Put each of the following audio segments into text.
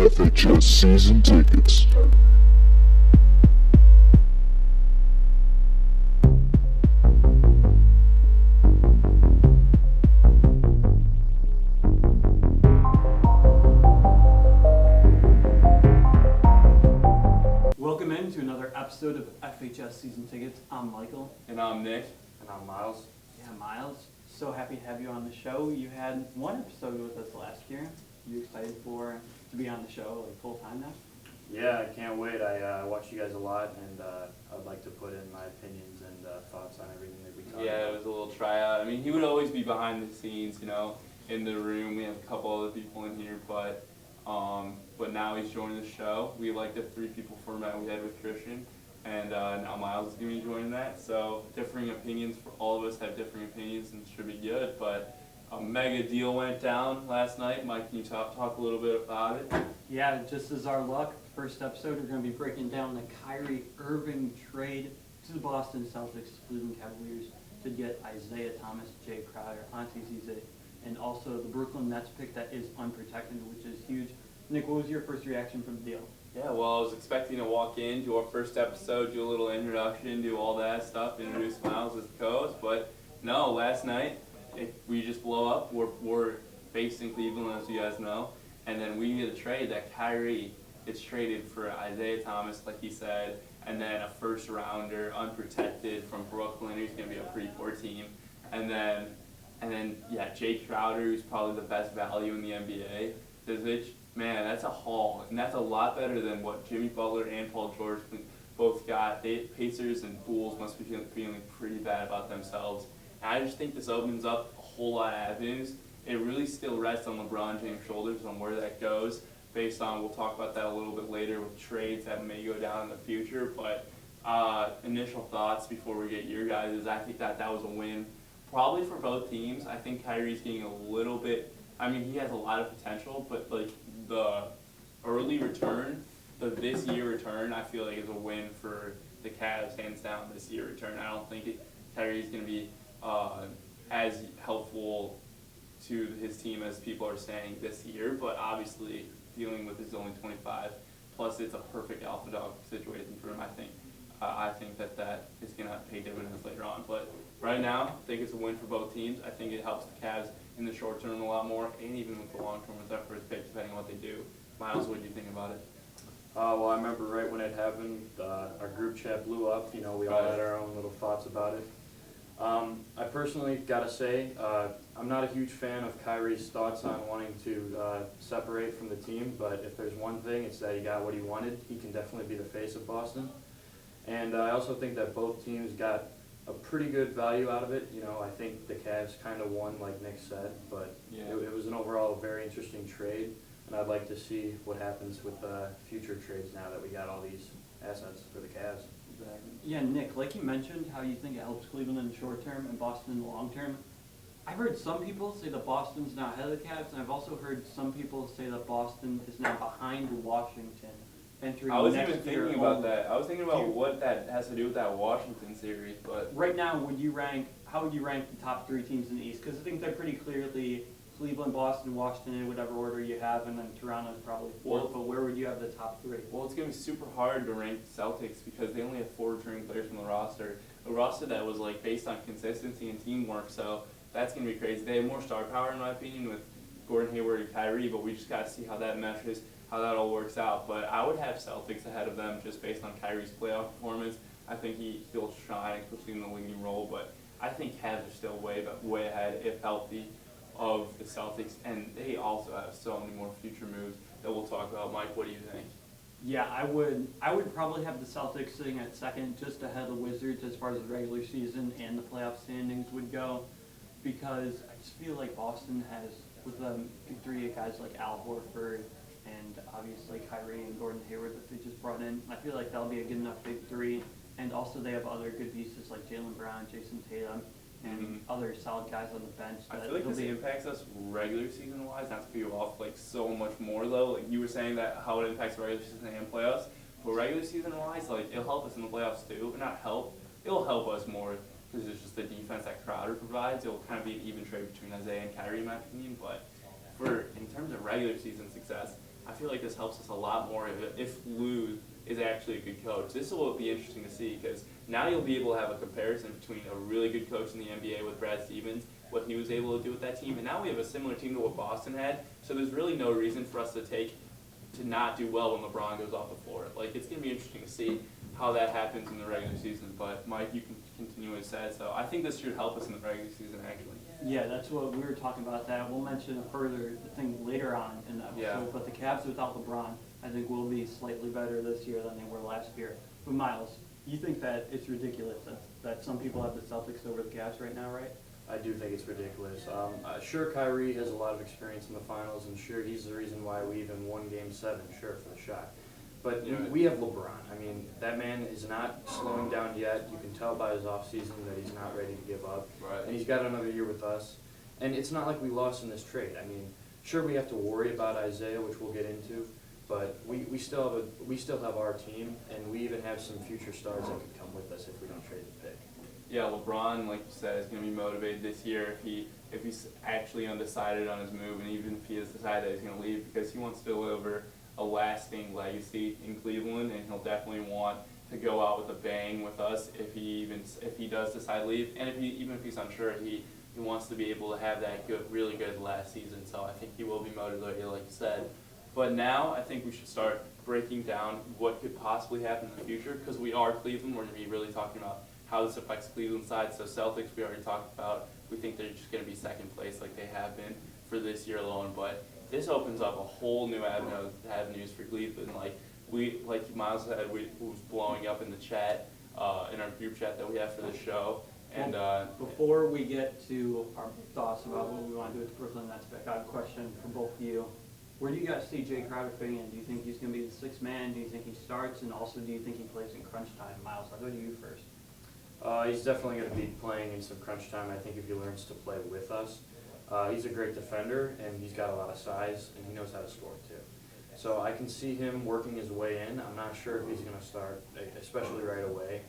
Fhs Season Tickets. Welcome into another episode of FHS Season Tickets. I'm Michael. And I'm Nick. And I'm Miles. Yeah, Miles. So happy to have you on the show. You had one episode with us last year. You excited to be on the show like full time now? Yeah, I can't wait. I watch you guys a lot, and I'd like to put in my opinions and thoughts on everything that we talk about. Yeah, it was a little tryout. I mean, he would always be behind the scenes, in the room. We have a couple other people in here, but now he's joining the show. We like the 3-people format we had with Christian, and now Miles is going to be joining that. So differing opinions, for all of us have differing opinions, and it should be good. But a mega deal went down last night. Mike, can you talk a little bit about it? Yeah, just as our luck, first episode we're going to be breaking down the Kyrie Irving trade to the Boston Celtics, Cleveland Cavaliers, to get Isaiah Thomas, Jay Crowder, Ante Zize, and also the Brooklyn Nets pick that is unprotected, which is huge. Nick, what was your first reaction from the deal? Yeah, well, I was expecting to walk in, do our first episode, do a little introduction, do all that stuff, introduce Miles as the co-host, but no, last night, we just blow up. We're based in Cleveland, as you guys know, and then we get a trade that Kyrie gets traded for Isaiah Thomas, like he said, and then a first rounder, unprotected, from Brooklyn, who's going to be a pretty poor team, and then Jay Crowder, who's probably the best value in the NBA. Zizic, man, that's a haul, and that's a lot better than what Jimmy Butler and Paul George both got. Pacers and Bulls must be feeling pretty bad about themselves. And I just think this opens up a whole lot of avenues. It really still rests on LeBron James' shoulders on where that goes, based on, we'll talk about that a little bit later with trades that may go down in the future. But initial thoughts before we get your guys' is I think that was a win, probably for both teams. I think Kyrie's getting a little bit, he has a lot of potential, but like the early return, the this year return, I feel like is a win for the Cavs, hands down, this year return. I don't think Kyrie's going to be as helpful to his team as people are saying this year, but obviously dealing with his only 25, plus it's a perfect alpha dog situation for him. I think that is going to pay dividends later on, but right now I think it's a win for both teams. I think it helps the Cavs in the short term a lot more, and even with the long term with that first pick, depending on what they do. Miles, what do you think about it? Well, I remember right when it happened, our group chat blew up. We all had our own little thoughts about it. I personally gotta say, I'm not a huge fan of Kyrie's thoughts on wanting to separate from the team, but if there's one thing, it's that he got what he wanted. He can definitely be the face of Boston. And I also think that both teams got a pretty good value out of it. I think the Cavs kind of won, like Nick said, but yeah. It was an overall very interesting trade, and I'd like to see what happens with future trades now that we got all these assets for the Cavs. Yeah, Nick, like you mentioned, how you think it helps Cleveland in the short term and Boston in the long term. I've heard some people say that Boston's now ahead of the Cavs, and I've also heard some people say that Boston is now behind Washington entering I was next even year. thinking about that. I was thinking about what that has to do with that Washington series, but Right now, how would you rank the top 3 teams in the East? Because I think they're pretty clearly Cleveland, Boston, Washington, in whatever order you have, and then Toronto's probably 4th, but where would you have the top 3? well, it's going to be super hard to rank the Celtics because they only have 4 returning players from the roster. A roster that was like based on consistency and teamwork, so that's going to be crazy. They have more star power, in my opinion, with Gordon Hayward and Kyrie, but we just got to see how that meshes, how that all works out. But I would have Celtics ahead of them just based on Kyrie's playoff performance. I think he'll shine, especially in the leading role, but I think Cavs are still way ahead, if healthy, of the Celtics, and they also have so many more future moves that we'll talk about. Mike, what do you think? Yeah, I would probably have the Celtics sitting at 2nd, just ahead of the Wizards as far as the regular season and the playoff standings would go, because I just feel like Boston has, with the big 3 guys like Al Horford and obviously Kyrie and Gordon Hayward that they just brought in, I feel like that'll be a good enough big 3, and also they have other good pieces like Jaylen Brown, Jason Tatum, and other solid guys on the bench. I feel like this impacts us regular season wise, not to put you off like so much more though. Like you were saying that how it impacts regular season and playoffs, but regular season wise, like it'll help us in the playoffs too, but not help. It'll help us more because it's just the defense that Crowder provides. It'll kind of be an even trade between Isaiah and Kyrie in my opinion, but in terms of regular season success, I feel like this helps us a lot more if Lou is actually a good coach. This will be interesting to see because now you'll be able to have a comparison between a really good coach in the NBA with Brad Stevens, what he was able to do with that team, and now we have a similar team to what Boston had. So there's really no reason for us to not do well when LeBron goes off the floor. Like, it's going to be interesting to see how that happens in the regular season. But Mike, you can continue what you said. So I think this should help us in the regular season, actually. Yeah, that's what we were talking about. That we'll mention further the thing later on in the episode. Yeah. But the Cavs without LeBron, I think, will be slightly better this year than they were last year. But Miles, you think that it's ridiculous that some people have the Celtics over the Cavs right now, right? I do think it's ridiculous. Sure, Kyrie has a lot of experience in the finals, and sure, he's the reason why we even won Game 7, sure, for the shot. But we have LeBron. I mean, that man is not slowing down yet. You can tell by his offseason that he's not ready to give up. Right. And he's got another year with us. And it's not like we lost in this trade. I mean, sure, we have to worry about Isaiah, which we'll get into, but we still have our team, and we even have some future stars that could come with us if we don't trade the pick. Yeah, LeBron, like you said, is going to be motivated this year if he's actually undecided on his move, and even if he has decided that he's going to leave, because he wants to deliver a lasting legacy in Cleveland, and he'll definitely want to go out with a bang with us if he does decide to leave, and even if he's unsure, he wants to be able to have that really good last season. So I think he will be motivated, like you said. But now I think we should start breaking down what could possibly happen in the future, because we are Cleveland. We're going to be really talking about how this affects Cleveland's side. So Celtics, we already talked about. We think they're just going to be second place like they have been for this year alone. But this opens up a whole new avenues for Cleveland. Like Miles said, we was blowing up in the chat, in our group chat that we have for the show. And before we get to our thoughts about what we want to do with the Brooklyn Nets pick, I have a question for both of you. Where do you guys see Jay Crowder fitting in? Do you think he's going to be the sixth man? Do you think he starts? And also, do you think he plays in crunch time? Miles, I'll go to you first. He's definitely going to be playing in some crunch time. I think if he learns to play with us. He's a great defender, and he's got a lot of size, and he knows how to score too. So I can see him working his way in. I'm not sure if he's going to start, especially right away,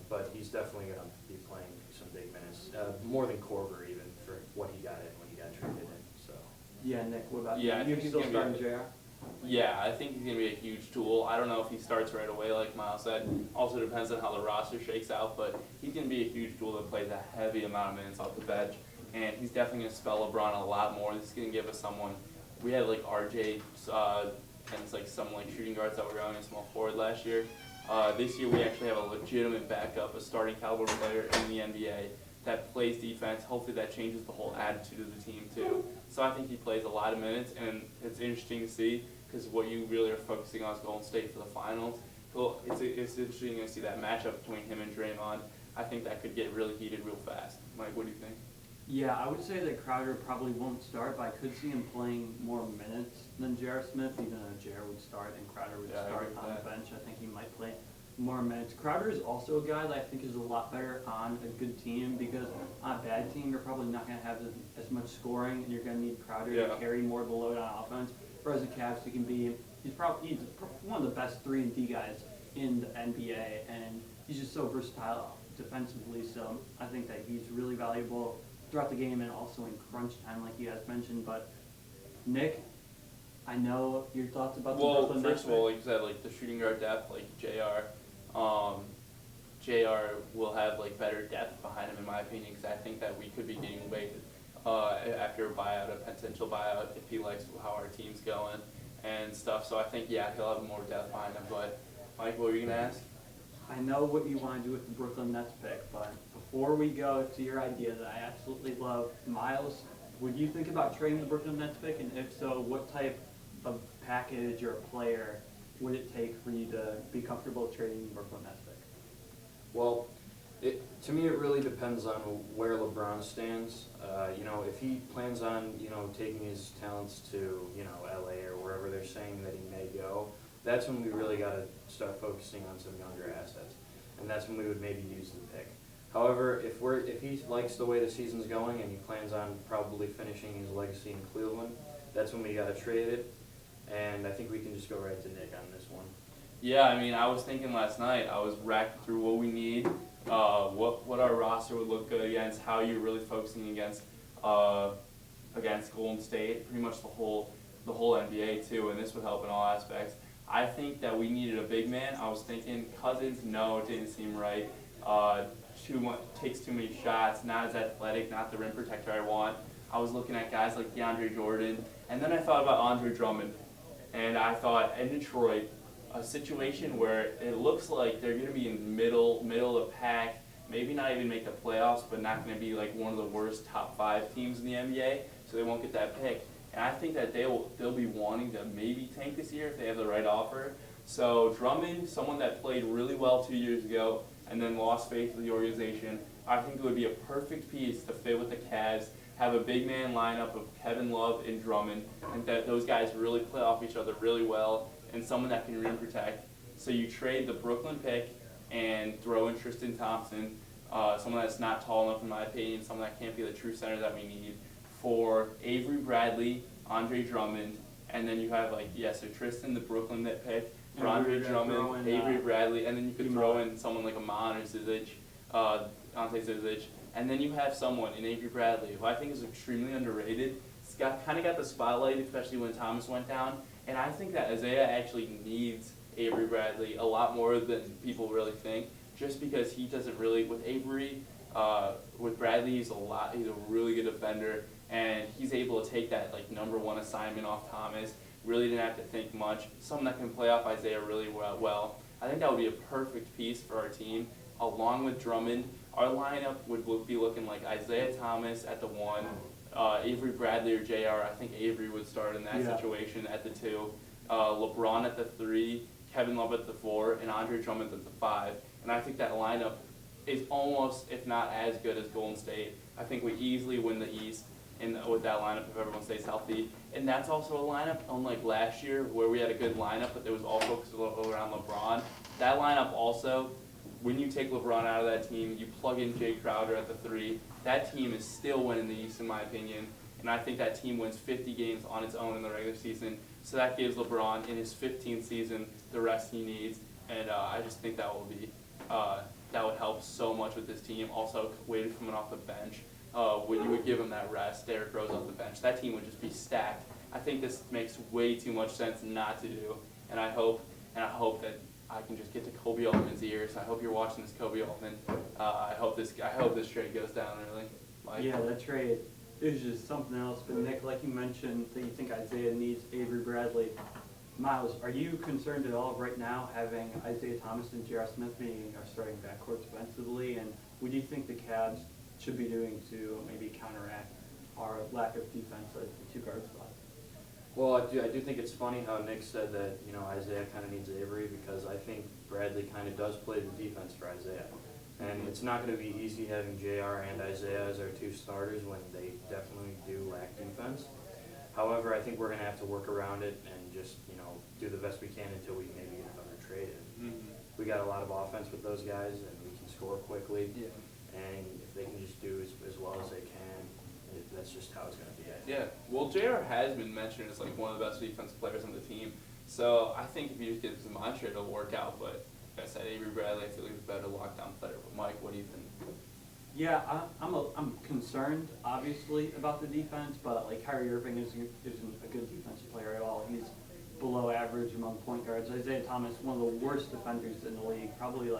but he's definitely going to be playing some big minutes, more than Korver even, for what he got in when he got traded in. So. Yeah, Nick, what about Yeah, I you? think You he's still gonna starting be JR? yeah, I think he's going to be a huge tool. I don't know if he starts right away, like Miles said. Also depends on how the roster shakes out, but he's going to be a huge tool that plays a heavy amount of minutes off the bench. And he's definitely going to spell LeBron a lot more. This is going to give us someone. We had like RJ and it's like some like shooting guards that were going in small forward last year. This year we actually have a legitimate backup, a starting caliber player in the NBA that plays defense. Hopefully that changes the whole attitude of the team too. So I think he plays a lot of minutes, and it's interesting to see because what you really are focusing on is Golden State for the finals. Well, it's interesting to see that matchup between him and Draymond. I think that could get really heated real fast. Mike, what do you think? Yeah, I would say that Crowder probably won't start, but I could see him playing more minutes than J.R. Smith, even though J.R. would start and Crowder would start on the bench. I think he might play more minutes. Crowder is also a guy that I think is a lot better on a good team, because on a bad team, you're probably not going to have as much scoring, and you're going to need Crowder to carry more of the load on offense. Whereas the Cavs, he's one of the best 3-and-D guys in the NBA, and he's just so versatile defensively. So I think that he's really valuable throughout the game and also in crunch time, like you guys mentioned. But Nick, I know your thoughts about the Brooklyn Nets. Well, first of all, like you said, like the shooting guard depth, like JR will have like better depth behind him in my opinion, because I think that we could be getting weighted after a potential buyout, if he likes how our team's going and stuff. So I think he'll have more depth behind him. But Mike, what were you gonna ask? I know what you want to do with the Brooklyn Nets pick, but before we go to your idea that I absolutely love, Miles, would you think about trading the Brooklyn Nets pick? And if so, what type of package or player would it take for you to be comfortable trading the Brooklyn Nets pick? Well, to me, it really depends on where LeBron stands. If he plans on, taking his talents to, LA or wherever they're saying that he may go, that's when we really got to start focusing on some younger assets. And that's when we would maybe use the pick. However, if he likes the way the season's going and he plans on probably finishing his legacy in Cleveland, that's when we got to trade it. And I think we can just go right to Nick on this one. Yeah, I mean, I was thinking last night, I was racking through what we need, what our roster would look good against, how you're really focusing against Golden State, pretty much the the whole NBA too, and this would help in all aspects. I think that we needed a big man. I was thinking Cousins, no, it didn't seem right. Takes too many shots, not as athletic, not the rim protector I want. I was looking at guys like DeAndre Jordan, and then I thought about Andre Drummond. And I thought, in Detroit, a situation where it looks like they're going to be in the middle of the pack, maybe not even make the playoffs, but not going to be like one of the worst top 5 teams in the NBA, so they won't get that pick. And I think that they'll be wanting to maybe tank this year if they have the right offer. So Drummond, someone that played really well 2 years ago and then lost faith with the organization, I think it would be a perfect piece to fit with the Cavs, have a big man lineup of Kevin Love and Drummond, and that those guys really play off each other really well, and someone that can rim protect. So you trade the Brooklyn pick and throw in Tristan Thompson, someone that's not tall enough in my opinion, someone that can't be the true center that we need, for Avery Bradley, Andre Drummond, and then you have so Tristan, the Brooklyn pick, for Andre Drummond, Avery Bradley, and then you could throw in someone like Amon or Zizic, Ante Zizic, and then you have someone in Avery Bradley who I think is extremely underrated. He's kind of got the spotlight, especially when Thomas went down, and I think that Isaiah actually needs Avery Bradley a lot more than people really think, just because he doesn't really, with Avery, with Bradley, he's a really good defender, and he's able to take that #1 assignment off Thomas. Really didn't have to think much. Someone that can play off Isaiah really well. I think that would be a perfect piece for our team, along with Drummond. Our lineup would be looking like Isaiah Thomas at the 1, Avery Bradley or JR. I think Avery would start in that situation at the 2, LeBron at the 3, Kevin Love at the 4, and Andre Drummond at the 5. And I think that lineup is almost, if not as good as Golden State. I think we easily win the East with that lineup if everyone stays healthy. And that's also a lineup, unlike last year, where we had a good lineup, but it was all focused around LeBron. That lineup also, when you take LeBron out of that team, you plug in Jay Crowder at the 3, that team is still winning the East in my opinion. And I think that team wins 50 games on its own in the regular season. So that gives LeBron, in his 15th season, the rest he needs. And I just think that would help so much with this team. Also, Wade coming off the bench, when you would give him that rest, Derrick Rose off the bench, that team would just be stacked. I think this makes way too much sense not to do. And I hope that I can just get to Kobe Altman's ears. I hope you're watching this, Kobe Altman. I hope this trade goes down really. Mike? Yeah, that trade is just something else. But Nick, like you mentioned, that you think Isaiah needs Avery Bradley. Miles, are you concerned at all right now having Isaiah Thomas and J.R. Smith being our starting backcourt defensively? And what do you think the Cavs should be doing to maybe counteract our lack of defense at the 2 guard spot? Well, I do think it's funny how Nick said that, Isaiah kind of needs Avery, because I think Bradley kind of does play the defense for Isaiah. And it's not going to be easy having JR and Isaiah as our 2 starters when they definitely do lack defense. However, I think we're going to have to work around it and just, do the best we can until we maybe get another trade. We got a lot of offense with those guys, and we can score quickly. Yeah. And if they can just do as well as they can, that's just how it's going to be. Yeah, well, JR has been mentioned as one of the best defensive players on the team. So I think if you just get some mantra, it'll work out. But like I said, Avery Bradley, I feel like he's a better lockdown player. But Mike, what do you think? Yeah, I'm concerned, obviously, about the defense, but Kyrie Irving isn't a good defensive player at all. He's below average among point guards. Isaiah Thomas, one of the worst defenders in the league, probably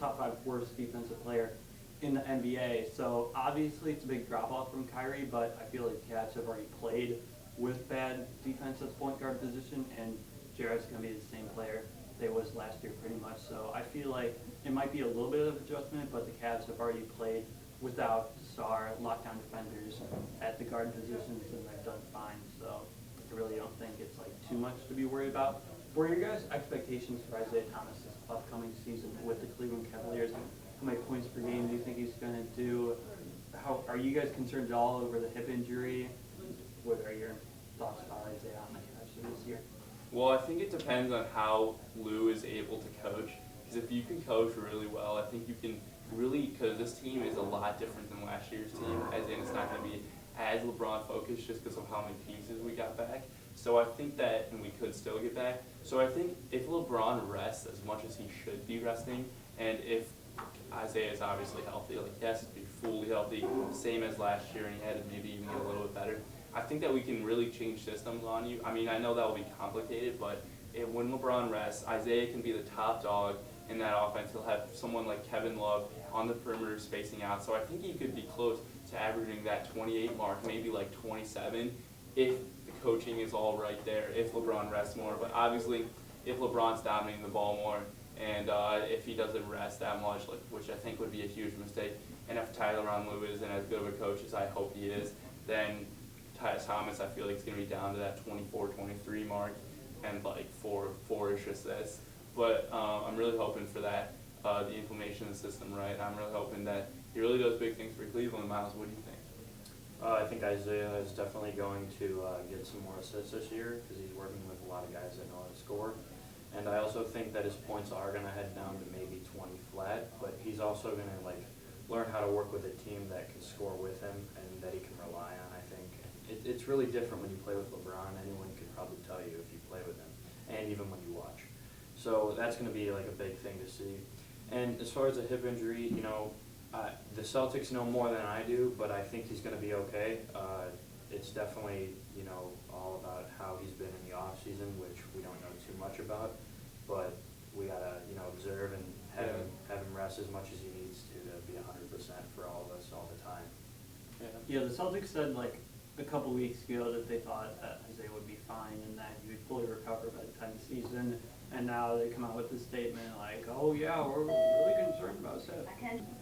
top 5 worst defensive player in the NBA. So obviously it's a big drop off from Kyrie, but I feel like the Cavs have already played with bad defense at the point guard position, and Jared's going to be the same player they was last year pretty much. So I feel like it might be a little bit of adjustment, but the Cavs have already played without star lockdown defenders at the guard positions, and they've done fine. So I really don't think it's too much to be worried about. For your guys' expectations for Isaiah Thomas this upcoming season with the Cleveland Cavaliers, how many points per game do you think he's going to do? How are you guys concerned at all over the hip injury? What are your thoughts about Isaiah on the Cavs for this year? Well, I think it depends on how Lou is able to coach. Because if you can coach really well, I think you can really, because this team is a lot different than last year's team, as in it's not going to be as LeBron focused just because of how many pieces we got back. So I think that, and we could still get back. So I think if LeBron rests as much as he should be resting, and if Isaiah is obviously healthy, he has to be fully healthy, same as last year, and he had to maybe even get a little bit better. I think that we can really change systems on you. I mean, I know that will be complicated, but when LeBron rests, Isaiah can be the top dog in that offense. He'll have someone like Kevin Love on the perimeter spacing out. So I think he could be close to averaging that 28 mark, maybe like 27, if the coaching is all right there, if LeBron rests more. But obviously, if LeBron's dominating the ball more, and if he doesn't rest that much, like, which I think would be a huge mistake, and if Tyronn Lue isn't as good of a coach as I hope he is, then Tyus Thomas, I feel like, is going to be down to that 24, 23 mark and like four-ish assists. But I'm really hoping for that, the inflammation of the system, right? I'm really hoping that he really does big things for Cleveland. Miles, what do you think? I think Isaiah is definitely going to get some more assists this year because he's working with a lot of guys that know how to score. And I also think that his points are going to head down to maybe 20 flat, but he's also going to learn how to work with a team that can score with him and that he can rely on. I think it's really different when you play with LeBron. Anyone could probably tell you if you play with him, and even when you watch. So that's going to be like a big thing to see. And as far as a hip injury, the Celtics know more than I do, but I think he's going to be okay. It's definitely, all about how he's been in the off season, which we don't know too much about, but we gotta, observe and have him rest as much as he needs to be 100% for all of us all the time. Yeah, the Celtics said like a couple weeks ago that they thought that Isaiah would be fine and that he would fully recover by the time of the season. And now they come out with this statement like, oh yeah, we're really concerned about his hip.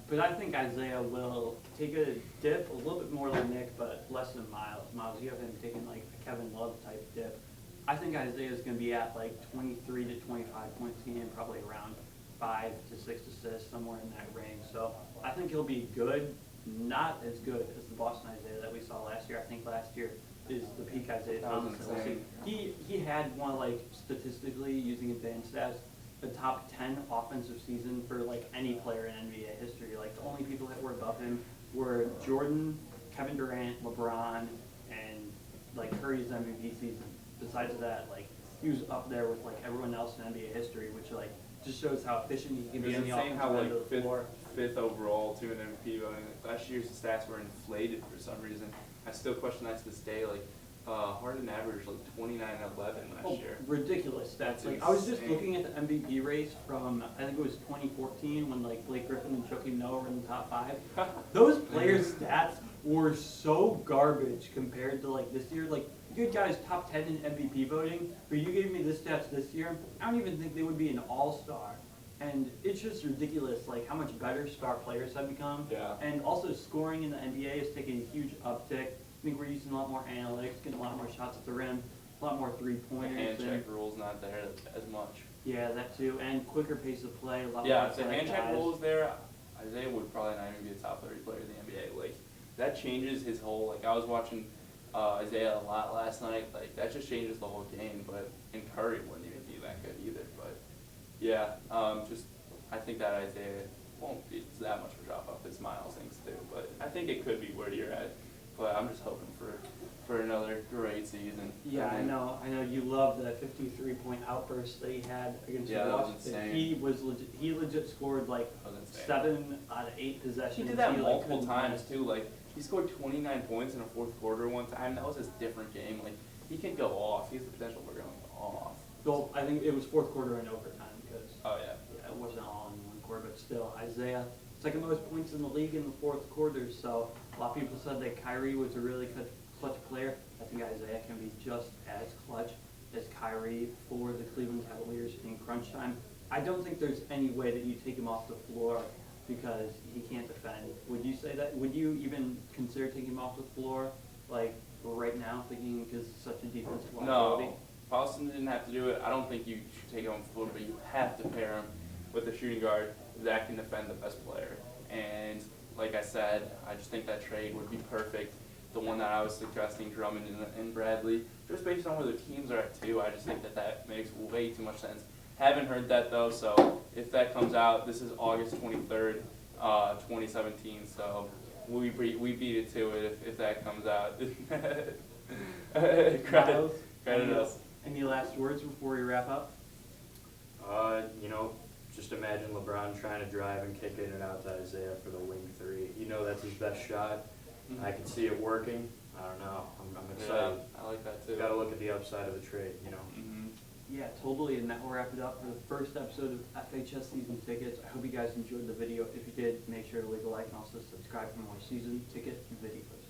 But I think Isaiah will take a dip, a little bit more than Nick, but less than Miles. Miles, you have him taking like a Kevin Love type dip. I think Isaiah's going to be at like 23 to 25 points a game, probably around 5 to 6 assists, somewhere in that range. So I think he'll be good, not as good as the Boston Isaiah that we saw last year. I think last year is the peak Isaiah Thomas. He had one, like, statistically, using advanced stats, the top 10 offensive season for like any player in NBA history. Like the only people that were above him were Jordan, Kevin Durant, LeBron, and like Curry's MVP season. Besides that, like he was up there with like everyone else in NBA history, which like just shows how efficient he can be in the offensive end of the floor. Fifth overall to an MVP voting. Last year's stats were inflated for some reason. I still question that to this day. Like Harden averaged like 29 and 11 last year. Ridiculous stats. Like I was just looking at the MVP race from I think it was 2014 when like Blake Griffin and Joakim Noah were in the top 5. Those players' stats were so garbage compared to like this year. Like you had guys top 10 in MVP voting, but you gave me the stats this year. I don't even think they would be an all-star. And it's just ridiculous, like how much better star players have become. Yeah. And also scoring in the NBA is taking a huge uptick. I think we're using a lot more analytics, getting a lot more shots at the rim, a lot more three-pointers. The hand check rule's not there as much. Yeah, that too, and quicker pace of play. A lot yeah, more if the hand check rule is there, Isaiah would probably not even be a top 30 player in the NBA. Like that changes his whole. Like I was watching Isaiah a lot last night. Like that just changes the whole game. But in Curry wouldn't even be that good either. But yeah, just I think that Isaiah won't be that much of a drop off as Miles thinks too. But I think it could be where you're at. But I'm just hoping for another great season. Yeah, I know you love the 53-point outburst that he had against Washington. He legit scored like 7 out of 8 possessions. He did that multiple times too. Like he scored 29 points in a fourth quarter one time. That was his different game. Like he can go off. He has the potential for going off. Well, I think it was fourth quarter and overtime because it wasn't all in one quarter, but still Isaiah second most points in the league in the fourth quarter. So a lot of people said that Kyrie was a really clutch player. I think Isaiah can be just as clutch as Kyrie for the Cleveland Cavaliers in crunch time. I don't think there's any way that you take him off the floor because he can't defend. Would you say that? Would you even consider taking him off the floor, like right now, thinking because it's such a defensive liability? No, Boston didn't have to do it. I don't think you should take him off the floor, but you have to pair him with a shooting guard that can defend the best player. And like I said, I just think that trade would be perfect. The one that I was suggesting, Drummond and Bradley, just based on where the teams are at too, I just think that makes way too much sense. Haven't heard that though, so if that comes out, this is August 23rd, 2017, so we beat it to it if that comes out. Credit us. Any last words before we wrap up? Just imagine LeBron trying to drive and kick in and out to Isaiah for the wing 3. That's his best shot. I can see it working. I don't know. I'm excited. Yeah, I like that too. Got to look at the upside of the trade, you know. Mm-hmm. Yeah, totally, and that will wrap it up for the first episode of FHS Season Tickets. I hope you guys enjoyed the video. If you did, make sure to leave a like and also subscribe for more season ticket videos.